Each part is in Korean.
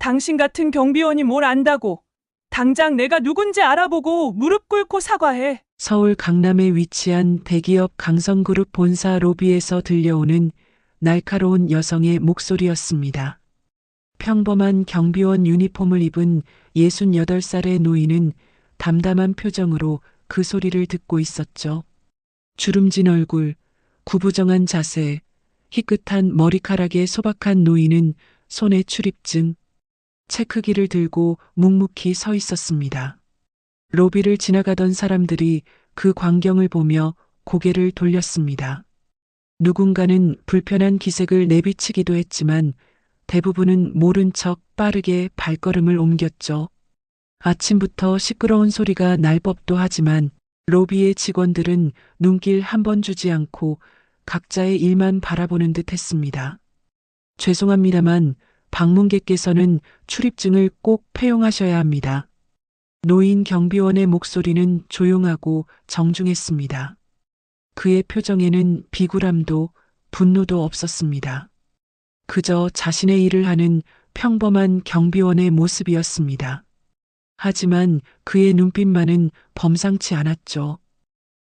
당신 같은 경비원이 뭘 안다고. 당장 내가 누군지 알아보고 무릎 꿇고 사과해. 서울 강남에 위치한 대기업 강성그룹 본사 로비에서 들려오는 날카로운 여성의 목소리였습니다. 평범한 경비원 유니폼을 입은 68살의 노인은 담담한 표정으로 그 소리를 듣고 있었죠. 주름진 얼굴, 구부정한 자세, 희끗한 머리카락에 소박한 노인은 손에 출입증, 체크기를 들고 묵묵히 서 있었습니다. 로비를 지나가던 사람들이 그 광경을 보며 고개를 돌렸습니다. 누군가는 불편한 기색을 내비치기도 했지만 대부분은 모른 척 빠르게 발걸음을 옮겼죠. 아침부터 시끄러운 소리가 날 법도 하지만 로비의 직원들은 눈길 한 번 주지 않고 각자의 일만 바라보는 듯 했습니다. 죄송합니다만 방문객께서는 출입증을 꼭 폐용하셔야 합니다. 노인 경비원의 목소리는 조용하고 정중했습니다. 그의 표정에는 비굴함도 분노도 없었습니다. 그저 자신의 일을 하는 평범한 경비원의 모습이었습니다. 하지만 그의 눈빛만은 범상치 않았죠.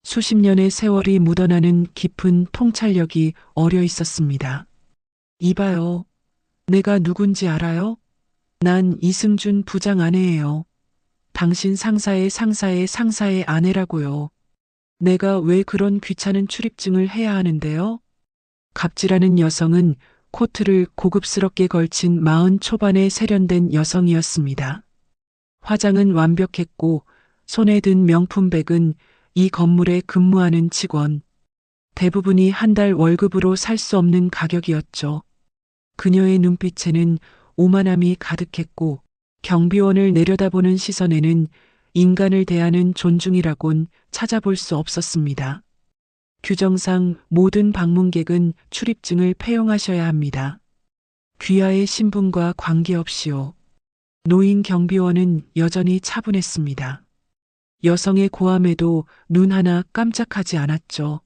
수십 년의 세월이 묻어나는 깊은 통찰력이 어려 있었습니다. 이봐요. 내가 누군지 알아요? 난 이승준 부장 아내예요. 당신 상사의 상사의 상사의 아내라고요. 내가 왜 그런 귀찮은 출입증을 해야 하는데요? 갑질하는 여성은 코트를 고급스럽게 걸친 40 초반의 세련된 여성이었습니다. 화장은 완벽했고 손에 든 명품백은 이 건물에 근무하는 직원. 대부분이 한 달 월급으로 살 수 없는 가격이었죠. 그녀의 눈빛에는 오만함이 가득했고 경비원을 내려다보는 시선에는 인간을 대하는 존중이라곤 찾아볼 수 없었습니다. 규정상 모든 방문객은 출입증을 폐용하셔야 합니다. 귀하의 신분과 관계없이요. 노인 경비원은 여전히 차분했습니다. 여성의 고함에도 눈 하나 깜짝하지 않았죠.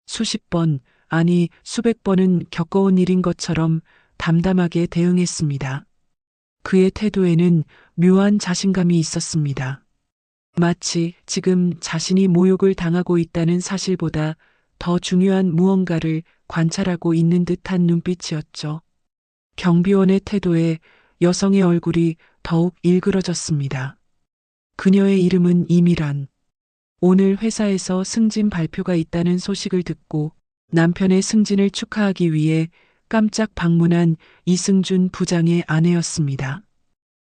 수십 번, 아니 수백 번은 겪어온 일인 것처럼 담담하게 대응했습니다. 그의 태도에는 묘한 자신감이 있었습니다. 마치 지금 자신이 모욕을 당하고 있다는 사실보다 더 중요한 무언가를 관찰하고 있는 듯한 눈빛이었죠. 경비원의 태도에 여성의 얼굴이 더욱 일그러졌습니다. 그녀의 이름은 이미란. 오늘 회사에서 승진 발표가 있다는 소식을 듣고 남편의 승진을 축하하기 위해 깜짝 방문한 이승준 부장의 아내였습니다.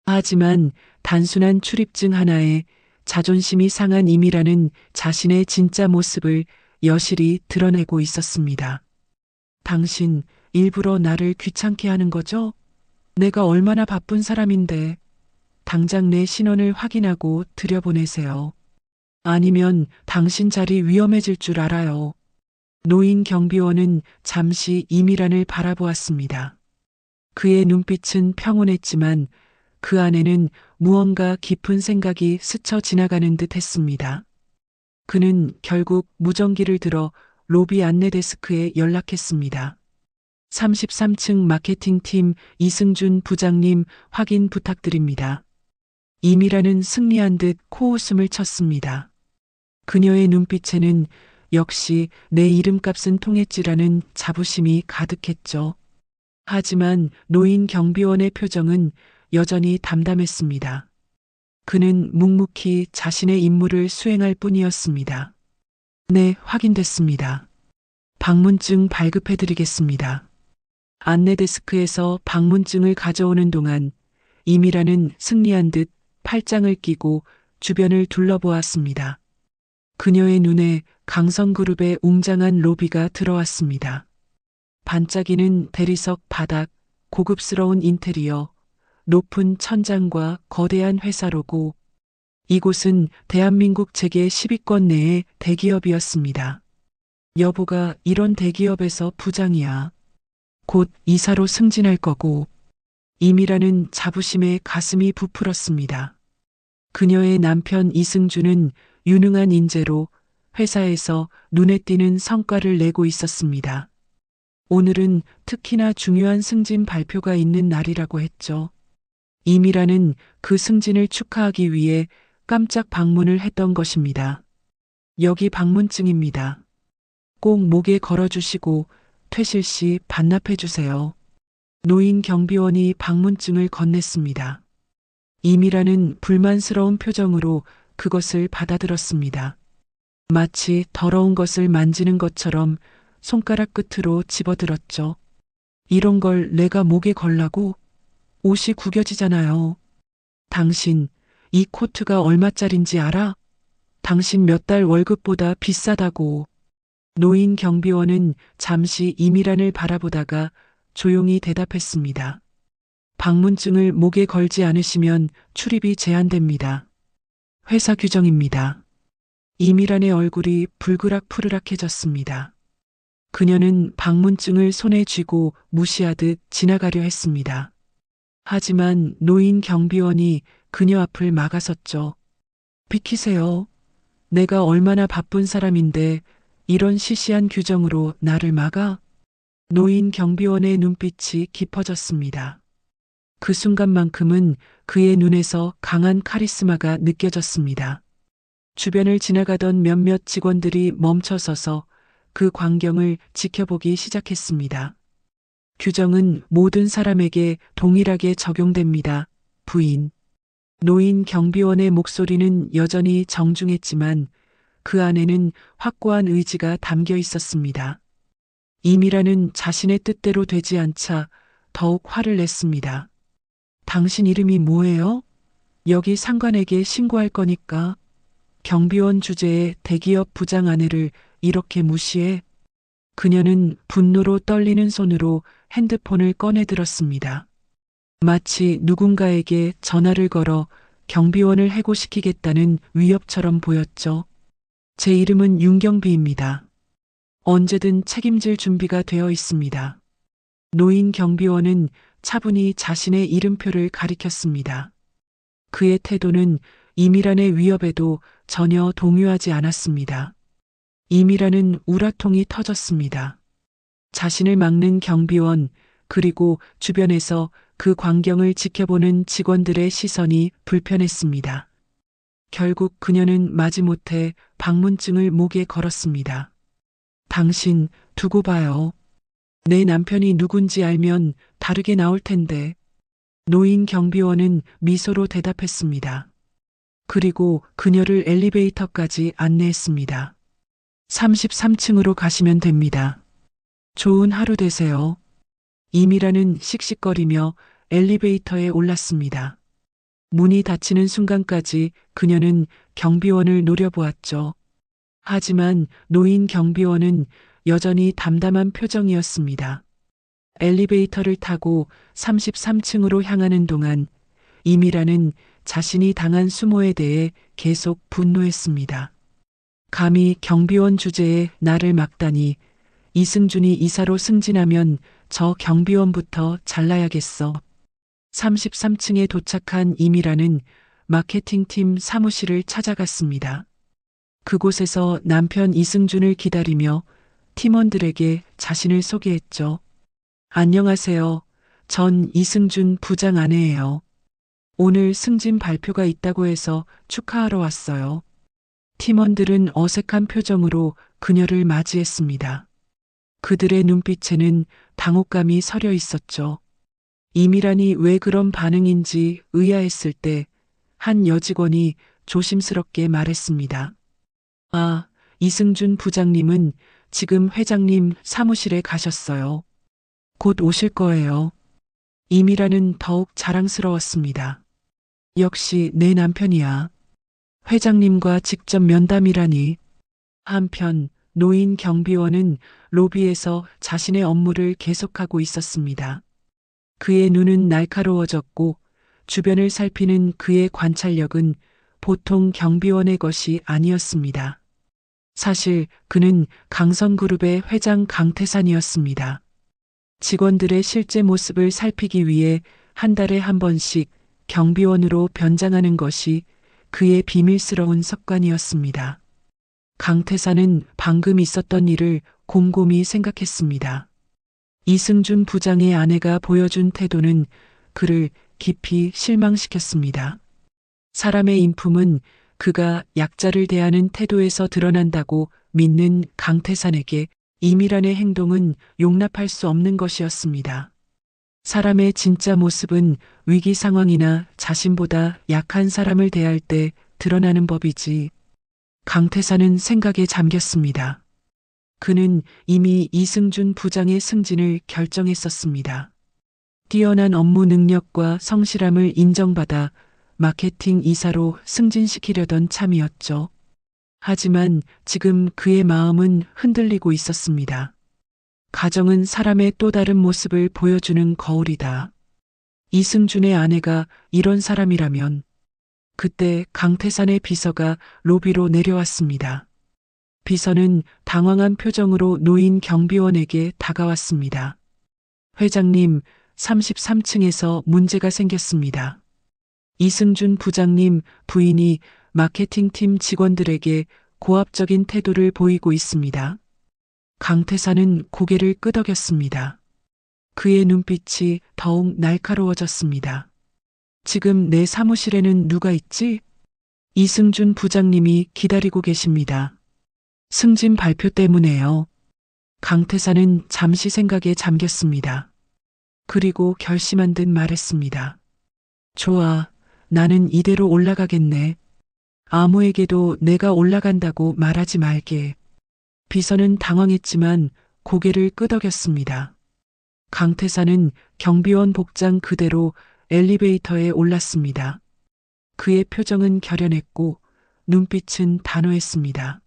하지만 단순한 출입증 하나에 자존심이 상한 이미라는 자신의 진짜 모습을 여실히 드러내고 있었습니다. 당신 일부러 나를 귀찮게 하는 거죠? 내가 얼마나 바쁜 사람인데 당장 내 신원을 확인하고 들여보내세요. 아니면 당신 자리 위험해질 줄 알아요. 노인 경비원은 잠시 이미란을 바라보았습니다. 그의 눈빛은 평온했지만 그 안에는 무언가 깊은 생각이 스쳐 지나가는 듯 했습니다. 그는 결국 무전기를 들어 로비 안내 데스크에 연락했습니다. 33층 마케팅팀 이승준 부장님 확인 부탁드립니다. 이미라는 승리한 듯 코웃음을 쳤습니다. 그녀의 눈빛에는 역시 내 이름값은 통했지라는 자부심이 가득했죠. 하지만 노인 경비원의 표정은 여전히 담담했습니다. 그는 묵묵히 자신의 임무를 수행할 뿐이었습니다. 네, 확인됐습니다. 방문증 발급해드리겠습니다. 안내데스크에서 방문증을 가져오는 동안 이미라는 승리한 듯 팔짱을 끼고 주변을 둘러보았습니다. 그녀의 눈에 강성그룹의 웅장한 로비가 들어왔습니다. 반짝이는 대리석 바닥, 고급스러운 인테리어, 높은 천장과 거대한 회사 로고. 이곳은 대한민국 재계 10위권 내의 대기업이었습니다. 여보가 이런 대기업에서 부장이야. 곧 이사로 승진할 거고. 이미라는 자부심에 가슴이 부풀었습니다. 그녀의 남편 이승준은 유능한 인재로 회사에서 눈에 띄는 성과를 내고 있었습니다. 오늘은 특히나 중요한 승진 발표가 있는 날이라고 했죠. 이미라는 그 승진을 축하하기 위해 깜짝 방문을 했던 것입니다. 여기 방문증입니다. 꼭 목에 걸어주시고 퇴실 시 반납해주세요. 노인 경비원이 방문증을 건넸습니다. 이미라는 불만스러운 표정으로 그것을 받아들었습니다. 마치 더러운 것을 만지는 것처럼 손가락 끝으로 집어들었죠. 이런 걸 내가 목에 걸라고? 옷이 구겨지잖아요. 당신, 이 코트가 얼마짜린지 알아? 당신 몇 달 월급보다 비싸다고. 노인 경비원은 잠시 이미란을 바라보다가 조용히 대답했습니다. 방문증을 목에 걸지 않으시면 출입이 제한됩니다. 회사 규정입니다. 이미란의 얼굴이 불그락푸르락해졌습니다. 그녀는 방문증을 손에 쥐고 무시하듯 지나가려 했습니다. 하지만 노인 경비원이 그녀 앞을 막아섰죠. 비키세요. 내가 얼마나 바쁜 사람인데 이런 시시한 규정으로 나를 막아? 노인 경비원의 눈빛이 깊어졌습니다. 그 순간만큼은 그의 눈에서 강한 카리스마가 느껴졌습니다. 주변을 지나가던 몇몇 직원들이 멈춰서서 그 광경을 지켜보기 시작했습니다. 규정은 모든 사람에게 동일하게 적용됩니다. 부인. 노인 경비원의 목소리는 여전히 정중했지만 그 안에는 확고한 의지가 담겨 있었습니다. 이미라는 자신의 뜻대로 되지 않자 더욱 화를 냈습니다. 당신 이름이 뭐예요? 여기 상관에게 신고할 거니까. 경비원 주제에 대기업 부장 아내를 이렇게 무시해? 그녀는 분노로 떨리는 손으로 핸드폰을 꺼내 들었습니다. 마치 누군가에게 전화를 걸어 경비원을 해고시키겠다는 위협처럼 보였죠. 제 이름은 윤경비입니다. 언제든 책임질 준비가 되어 있습니다. 노인 경비원은 차분히 자신의 이름표를 가리켰습니다. 그의 태도는 이미란의 위협에도 전혀 동요하지 않았습니다. 이미란은 우라통이 터졌습니다. 자신을 막는 경비원, 그리고 주변에서 그 광경을 지켜보는 직원들의 시선이 불편했습니다. 결국 그녀는 마지못해 방문증을 목에 걸었습니다. 당신 두고 봐요. 내 남편이 누군지 알면 다르게 나올 텐데. 노인 경비원은 미소로 대답했습니다. 그리고 그녀를 엘리베이터까지 안내했습니다. 33층으로 가시면 됩니다. 좋은 하루 되세요. 이미라는 씩씩거리며 엘리베이터에 올랐습니다. 문이 닫히는 순간까지 그녀는 경비원을 노려보았죠. 하지만 노인 경비원은 여전히 담담한 표정이었습니다. 엘리베이터를 타고 33층으로 향하는 동안 이미라는 자신이 당한 수모에 대해 계속 분노했습니다. 감히 경비원 주제에 나를 막다니. 이승준이 이사로 승진하면 저 경비원부터 잘라야겠어. 33층에 도착한 이미라는 마케팅팀 사무실을 찾아갔습니다. 그곳에서 남편 이승준을 기다리며 팀원들에게 자신을 소개했죠. 안녕하세요. 전 이승준 부장 아내예요. 오늘 승진 발표가 있다고 해서 축하하러 왔어요. 팀원들은 어색한 표정으로 그녀를 맞이했습니다. 그들의 눈빛에는 당혹감이 서려 있었죠. 이미란이 왜 그런 반응인지 의아했을 때 한 여직원이 조심스럽게 말했습니다. 아, 이승준 부장님은 지금 회장님 사무실에 가셨어요. 곧 오실 거예요. 이미라는 더욱 자랑스러웠습니다. 역시 내 남편이야. 회장님과 직접 면담이라니. 한편 노인 경비원은 로비에서 자신의 업무를 계속하고 있었습니다. 그의 눈은 날카로워졌고 주변을 살피는 그의 관찰력은 보통 경비원의 것이 아니었습니다. 사실 그는 강성그룹의 회장 강태산이었습니다. 직원들의 실제 모습을 살피기 위해 한 달에 한 번씩 경비원으로 변장하는 것이 그의 비밀스러운 습관이었습니다. 강태산은 방금 있었던 일을 곰곰이 생각했습니다. 이승준 부장의 아내가 보여준 태도는 그를 깊이 실망시켰습니다. 사람의 인품은 그가 약자를 대하는 태도에서 드러난다고 믿는 강태산에게 이미란의 행동은 용납할 수 없는 것이었습니다. 사람의 진짜 모습은 위기 상황이나 자신보다 약한 사람을 대할 때 드러나는 법이지. 강태산은 생각에 잠겼습니다. 그는 이미 이승준 부장의 승진을 결정했었습니다. 뛰어난 업무 능력과 성실함을 인정받아 마케팅 이사로 승진시키려던 참이었죠. 하지만 지금 그의 마음은 흔들리고 있었습니다. 가정은 사람의 또 다른 모습을 보여주는 거울이다. 이승준의 아내가 이런 사람이라면 그때 강태산의 비서가 로비로 내려왔습니다. 비서는 당황한 표정으로 노인 경비원에게 다가왔습니다. 회장님, 33층에서 문제가 생겼습니다. 이승준 부장님 부인이 마케팅팀 직원들에게 고압적인 태도를 보이고 있습니다. 강태산은 고개를 끄덕였습니다. 그의 눈빛이 더욱 날카로워졌습니다. 지금 내 사무실에는 누가 있지? 이승준 부장님이 기다리고 계십니다. 승진 발표 때문에요. 강태산은 잠시 생각에 잠겼습니다. 그리고 결심한 듯 말했습니다. 좋아, 나는 이대로 올라가겠네. 아무에게도 내가 올라간다고 말하지 말게. 비서는 당황했지만 고개를 끄덕였습니다. 강태산은 경비원 복장 그대로 엘리베이터에 올랐습니다. 그의 표정은 결연했고 눈빛은 단호했습니다.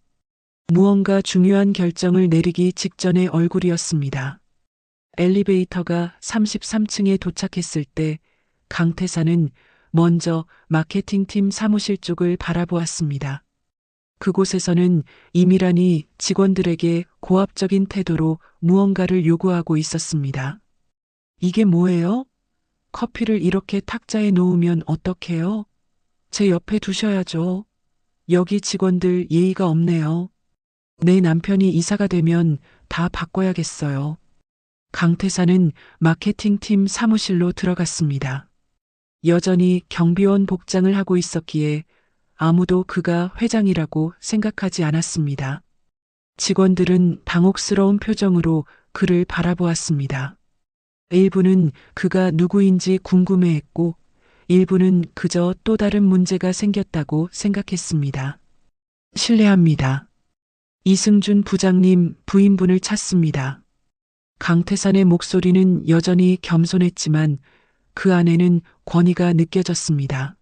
무언가 중요한 결정을 내리기 직전의 얼굴이었습니다. 엘리베이터가 33층에 도착했을 때 강태산은 먼저 마케팅팀 사무실 쪽을 바라보았습니다. 그곳에서는 이미란이 직원들에게 고압적인 태도로 무언가를 요구하고 있었습니다. 이게 뭐예요? 커피를 이렇게 탁자에 놓으면 어떡해요? 제 옆에 두셔야죠. 여기 직원들 예의가 없네요. 내 남편이 이사가 되면 다 바꿔야겠어요. 강태산은 마케팅팀 사무실로 들어갔습니다. 여전히 경비원 복장을 하고 있었기에 아무도 그가 회장이라고 생각하지 않았습니다. 직원들은 당혹스러운 표정으로 그를 바라보았습니다. 일부는 그가 누구인지 궁금해했고, 일부는 그저 또 다른 문제가 생겼다고 생각했습니다. 실례합니다. 이승준 부장님 부인분을 찾습니다. 강태산의 목소리는 여전히 겸손했지만 그 안에는 권위가 느껴졌습니다.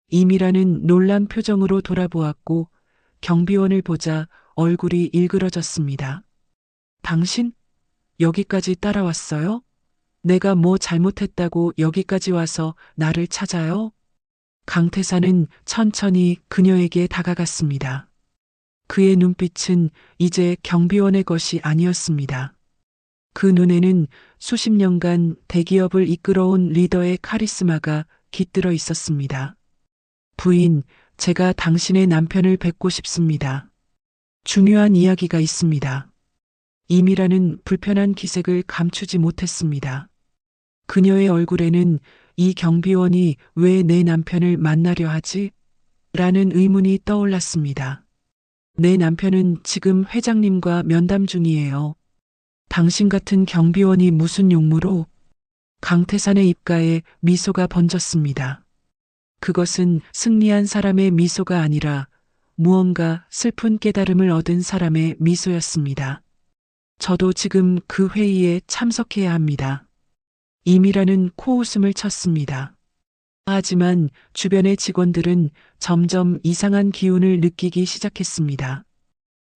이미라는 놀란 표정으로 돌아보았고 경비원을 보자 얼굴이 일그러졌습니다. 당신? 여기까지 따라왔어요? 내가 뭐 잘못했다고 여기까지 와서 나를 찾아요? 강태산은 천천히 그녀에게 다가갔습니다. 그의 눈빛은 이제 경비원의 것이 아니었습니다. 그 눈에는 수십 년간 대기업을 이끌어온 리더의 카리스마가 깃들어 있었습니다. 부인, 제가 당신의 남편을 뵙고 싶습니다. 중요한 이야기가 있습니다. 이미라는 불편한 기색을 감추지 못했습니다. 그녀의 얼굴에는 이 경비원이 왜 내 남편을 만나려 하지? 라는 의문이 떠올랐습니다. 내 남편은 지금 회장님과 면담 중이에요. 당신 같은 경비원이 무슨 용무로? 강태산의 입가에 미소가 번졌습니다. 그것은 승리한 사람의 미소가 아니라 무언가 슬픈 깨달음을 얻은 사람의 미소였습니다. 저도 지금 그 회의에 참석해야 합니다. 이미라는 코웃음을 쳤습니다. 하지만 주변의 직원들은 점점 이상한 기운을 느끼기 시작했습니다.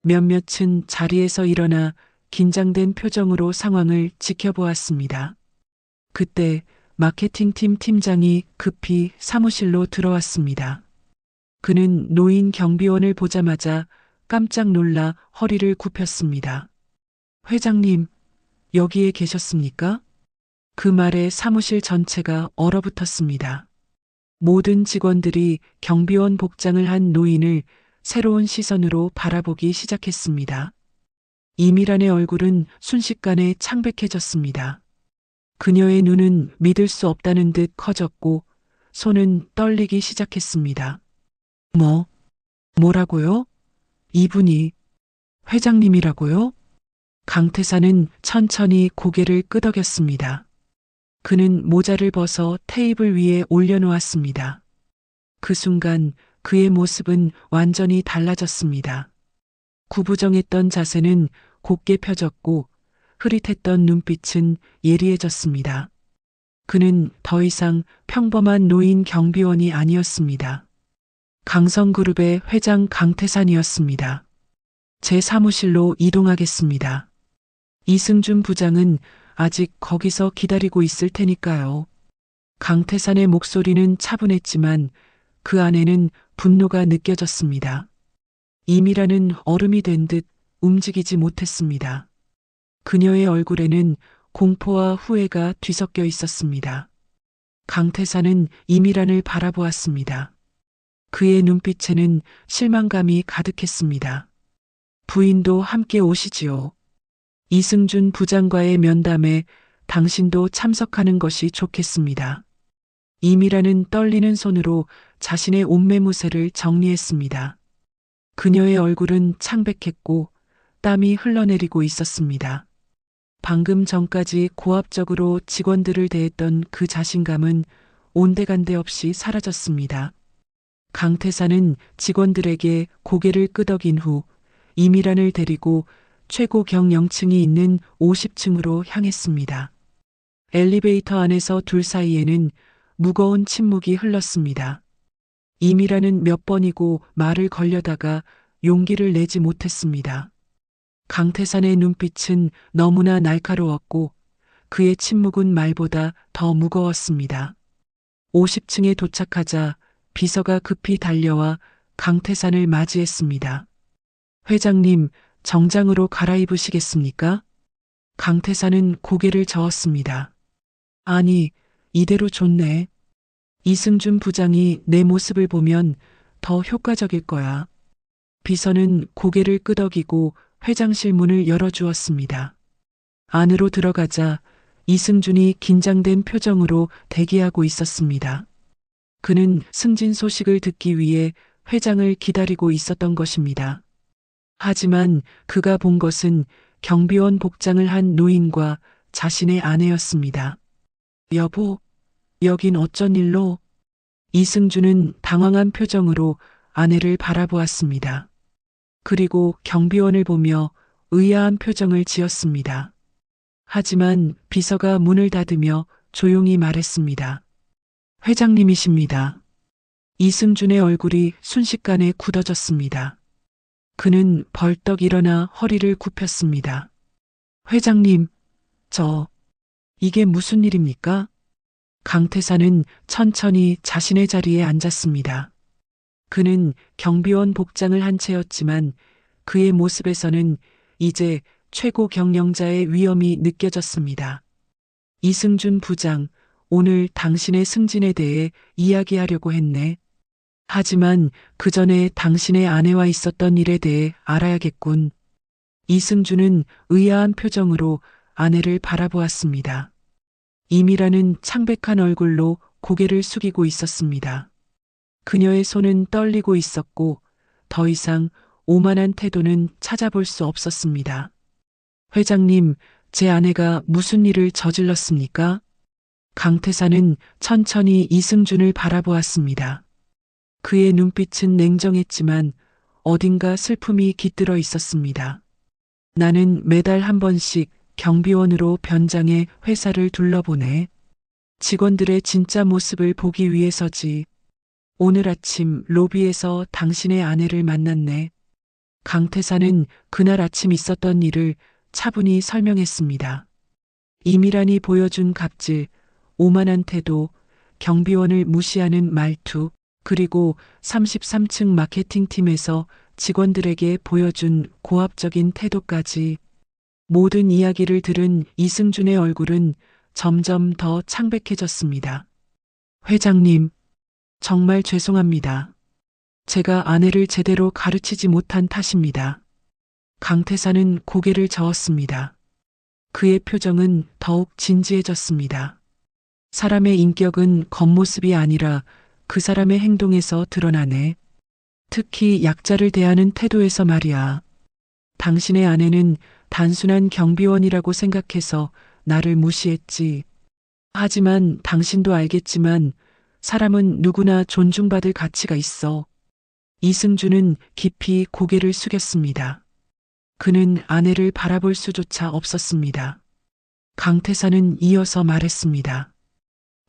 몇몇은 자리에서 일어나 긴장된 표정으로 상황을 지켜보았습니다. 그때 마케팅팀 팀장이 급히 사무실로 들어왔습니다. 그는 노인 경비원을 보자마자 깜짝 놀라 허리를 굽혔습니다. 회장님, 여기에 계셨습니까? 그 말에 사무실 전체가 얼어붙었습니다. 모든 직원들이 경비원 복장을 한 노인을 새로운 시선으로 바라보기 시작했습니다. 이미란의 얼굴은 순식간에 창백해졌습니다. 그녀의 눈은 믿을 수 없다는 듯 커졌고 손은 떨리기 시작했습니다. 뭐라고요? 이분이 회장님이라고요? 강태사는 천천히 고개를 끄덕였습니다. 그는 모자를 벗어 테이블 위에 올려놓았습니다. 그 순간 그의 모습은 완전히 달라졌습니다. 구부정했던 자세는 곧게 펴졌고 흐릿했던 눈빛은 예리해졌습니다. 그는 더 이상 평범한 노인 경비원이 아니었습니다. 강성그룹의 회장 강태산이었습니다. 제 사무실로 이동하겠습니다. 이승준 부장은 아직 거기서 기다리고 있을 테니까요. 강태산의 목소리는 차분했지만 그 안에는 분노가 느껴졌습니다. 이미라는 얼음이 된 듯 움직이지 못했습니다. 그녀의 얼굴에는 공포와 후회가 뒤섞여 있었습니다. 강태산은 이미란을 바라보았습니다. 그의 눈빛에는 실망감이 가득했습니다. 부인도 함께 오시지요. 이승준 부장과의 면담에 당신도 참석하는 것이 좋겠습니다. 이미라는 떨리는 손으로 자신의 옷매무새를 정리했습니다. 그녀의 얼굴은 창백했고 땀이 흘러내리고 있었습니다. 방금 전까지 고압적으로 직원들을 대했던 그 자신감은 온데간데 없이 사라졌습니다. 강태사는 직원들에게 고개를 끄덕인 후 이미란을 데리고 최고 경영층이 있는 50층으로 향했습니다. 엘리베이터 안에서 둘 사이에는 무거운 침묵이 흘렀습니다. 이미란은 몇 번이고 말을 걸려다가 용기를 내지 못했습니다. 강태산의 눈빛은 너무나 날카로웠고 그의 침묵은 말보다 더 무거웠습니다. 50층에 도착하자 비서가 급히 달려와 강태산을 맞이했습니다. 회장님, 정장으로 갈아입으시겠습니까? 강태산은 고개를 저었습니다. 아니, 이대로 좋네. 이승준 부장이 내 모습을 보면 더 효과적일 거야. 비서는 고개를 끄덕이고 회장실 문을 열어주었습니다. 안으로 들어가자 이승준이 긴장된 표정으로 대기하고 있었습니다. 그는 승진 소식을 듣기 위해 회장을 기다리고 있었던 것입니다. 하지만 그가 본 것은 경비원 복장을 한 노인과 자신의 아내였습니다. 여보, 여긴 어쩐 일로? 이승준은 당황한 표정으로 아내를 바라보았습니다. 그리고 경비원을 보며 의아한 표정을 지었습니다. 하지만 비서가 문을 닫으며 조용히 말했습니다. 회장님이십니다. 이승준의 얼굴이 순식간에 굳어졌습니다. 그는 벌떡 일어나 허리를 굽혔습니다. 회장님, 이게 무슨 일입니까? 강태사는 천천히 자신의 자리에 앉았습니다. 그는 경비원 복장을 한 채였지만 그의 모습에서는 이제 최고 경영자의 위엄이 느껴졌습니다. 이승준 부장, 오늘 당신의 승진에 대해 이야기하려고 했네. 하지만 그 전에 당신의 아내와 있었던 일에 대해 알아야겠군. 이승준은 의아한 표정으로 아내를 바라보았습니다. 이미라는 창백한 얼굴로 고개를 숙이고 있었습니다. 그녀의 손은 떨리고 있었고 더 이상 오만한 태도는 찾아볼 수 없었습니다. 회장님, 제 아내가 무슨 일을 저질렀습니까? 강태사는 천천히 이승준을 바라보았습니다. 그의 눈빛은 냉정했지만 어딘가 슬픔이 깃들어 있었습니다. 나는 매달 한 번씩 경비원으로 변장해 회사를 둘러보네. 직원들의 진짜 모습을 보기 위해서지. 오늘 아침 로비에서 당신의 아내를 만났네. 강태사는 그날 아침 있었던 일을 차분히 설명했습니다. 이미란이 보여준 갑질, 오만한 태도, 경비원을 무시하는 말투, 그리고 33층 마케팅팀에서 직원들에게 보여준 고압적인 태도까지 모든 이야기를 들은 이승준의 얼굴은 점점 더 창백해졌습니다. 회장님, 정말 죄송합니다. 제가 아내를 제대로 가르치지 못한 탓입니다. 강태사는 고개를 저었습니다. 그의 표정은 더욱 진지해졌습니다. 사람의 인격은 겉모습이 아니라 그 사람의 행동에서 드러나네. 특히 약자를 대하는 태도에서 말이야. 당신의 아내는 단순한 경비원이라고 생각해서 나를 무시했지. 하지만 당신도 알겠지만 사람은 누구나 존중받을 가치가 있어. 이승준은 깊이 고개를 숙였습니다. 그는 아내를 바라볼 수조차 없었습니다. 강태사는 이어서 말했습니다.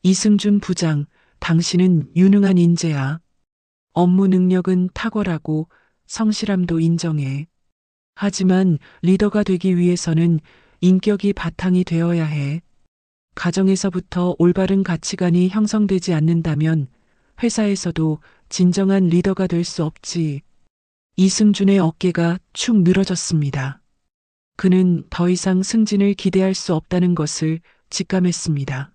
이승준 부장, 당신은 유능한 인재야. 업무 능력은 탁월하고 성실함도 인정해. 하지만 리더가 되기 위해서는 인격이 바탕이 되어야 해. 가정에서부터 올바른 가치관이 형성되지 않는다면 회사에서도 진정한 리더가 될 수 없지. 이승준의 어깨가 축 늘어졌습니다. 그는 더 이상 승진을 기대할 수 없다는 것을 직감했습니다.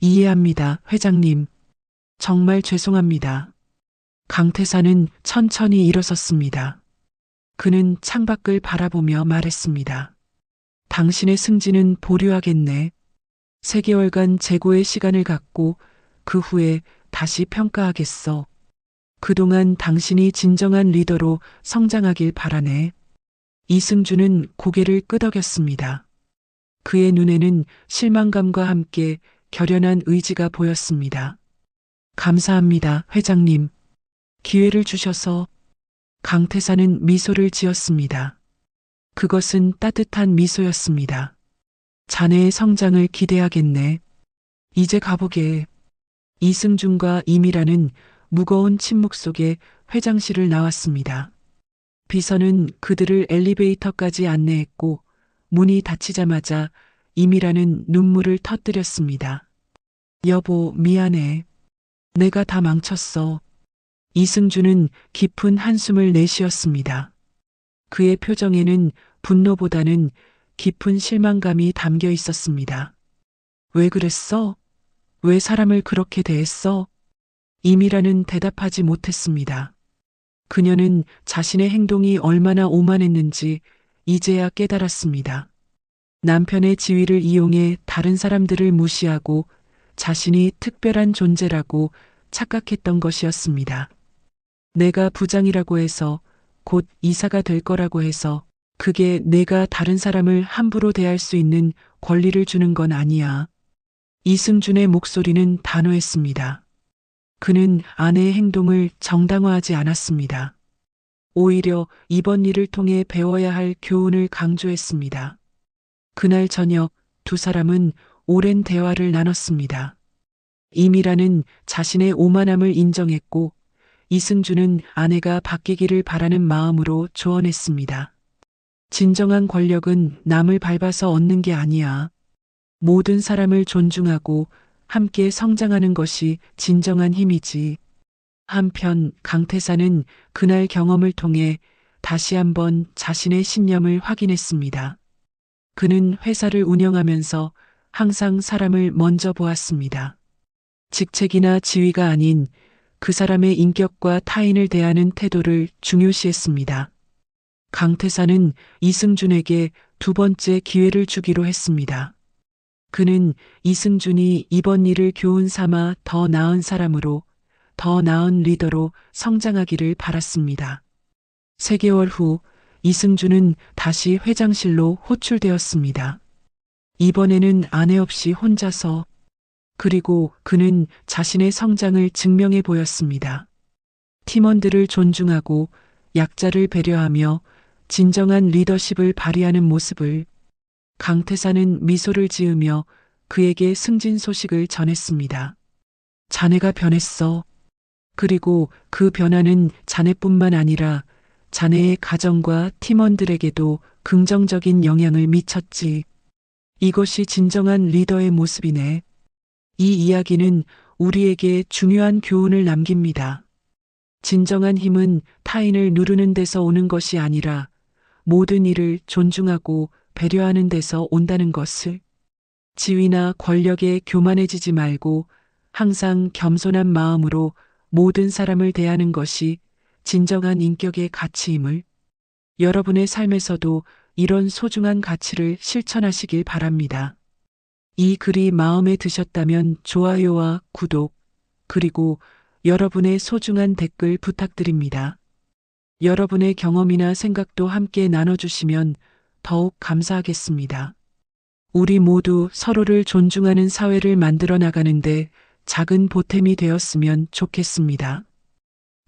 이해합니다, 회장님. 정말 죄송합니다. 강태사는 천천히 일어섰습니다. 그는 창밖을 바라보며 말했습니다. 당신의 승진은 보류하겠네. 3개월간 재고의 시간을 갖고 그 후에 다시 평가하겠어. 그동안 당신이 진정한 리더로 성장하길 바라네. 이승준은 고개를 끄덕였습니다. 그의 눈에는 실망감과 함께 결연한 의지가 보였습니다. 감사합니다, 회장님. 기회를 주셔서. 강태사는 미소를 지었습니다. 그것은 따뜻한 미소였습니다. 자네의 성장을 기대하겠네. 이제 가보게. 이승준과 이미라는 무거운 침묵 속에 회장실을 나왔습니다. 비서는 그들을 엘리베이터까지 안내했고 문이 닫히자마자 이미라는 눈물을 터뜨렸습니다. 여보, 미안해. 내가 다 망쳤어. 이승준은 깊은 한숨을 내쉬었습니다. 그의 표정에는 분노보다는 깊은 실망감이 담겨 있었습니다. 왜 그랬어? 왜 사람을 그렇게 대했어? 이미라는 대답하지 못했습니다. 그녀는 자신의 행동이 얼마나 오만했는지 이제야 깨달았습니다. 남편의 지위를 이용해 다른 사람들을 무시하고 자신이 특별한 존재라고 착각했던 것이었습니다. 내가 부장이라고 해서 곧 이사가 될 거라고 해서 그게 내가 다른 사람을 함부로 대할 수 있는 권리를 주는 건 아니야. 이승준의 목소리는 단호했습니다. 그는 아내의 행동을 정당화하지 않았습니다. 오히려 이번 일을 통해 배워야 할 교훈을 강조했습니다. 그날 저녁 두 사람은 오랜 대화를 나눴습니다. 이미라는 자신의 오만함을 인정했고 이승준은 아내가 바뀌기를 바라는 마음으로 조언했습니다. 진정한 권력은 남을 밟아서 얻는 게 아니야. 모든 사람을 존중하고 함께 성장하는 것이 진정한 힘이지. 한편 강태사는 그날 경험을 통해 다시 한번 자신의 신념을 확인했습니다. 그는 회사를 운영하면서 항상 사람을 먼저 보았습니다. 직책이나 지위가 아닌 그 사람의 인격과 타인을 대하는 태도를 중요시했습니다. 강태사는 이승준에게 2번째 기회를 주기로 했습니다. 그는 이승준이 이번 일을 교훈 삼아 더 나은 사람으로, 더 나은 리더로 성장하기를 바랐습니다. 3개월 후 이승준은 다시 회장실로 호출되었습니다. 이번에는 아내 없이 혼자서. 그리고 그는 자신의 성장을 증명해 보였습니다. 팀원들을 존중하고 약자를 배려하며 진정한 리더십을 발휘하는 모습을. 강태사는 미소를 지으며 그에게 승진 소식을 전했습니다. 자네가 변했어. 그리고 그 변화는 자네뿐만 아니라 자네의 가정과 팀원들에게도 긍정적인 영향을 미쳤지. 이것이 진정한 리더의 모습이네. 이 이야기는 우리에게 중요한 교훈을 남깁니다. 진정한 힘은 타인을 누르는 데서 오는 것이 아니라 모든 일을 존중하고 배려하는 데서 온다는 것을. 지위나 권력에 교만해지지 말고 항상 겸손한 마음으로 모든 사람을 대하는 것이 진정한 인격의 가치임을. 여러분의 삶에서도 이런 소중한 가치를 실천하시길 바랍니다. 이 글이 마음에 드셨다면 좋아요와 구독, 그리고 여러분의 소중한 댓글 부탁드립니다. 여러분의 경험이나 생각도 함께 나눠주시면 더욱 감사하겠습니다. 우리 모두 서로를 존중하는 사회를 만들어 나가는데 작은 보탬이 되었으면 좋겠습니다.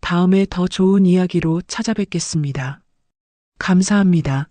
다음에 더 좋은 이야기로 찾아뵙겠습니다. 감사합니다.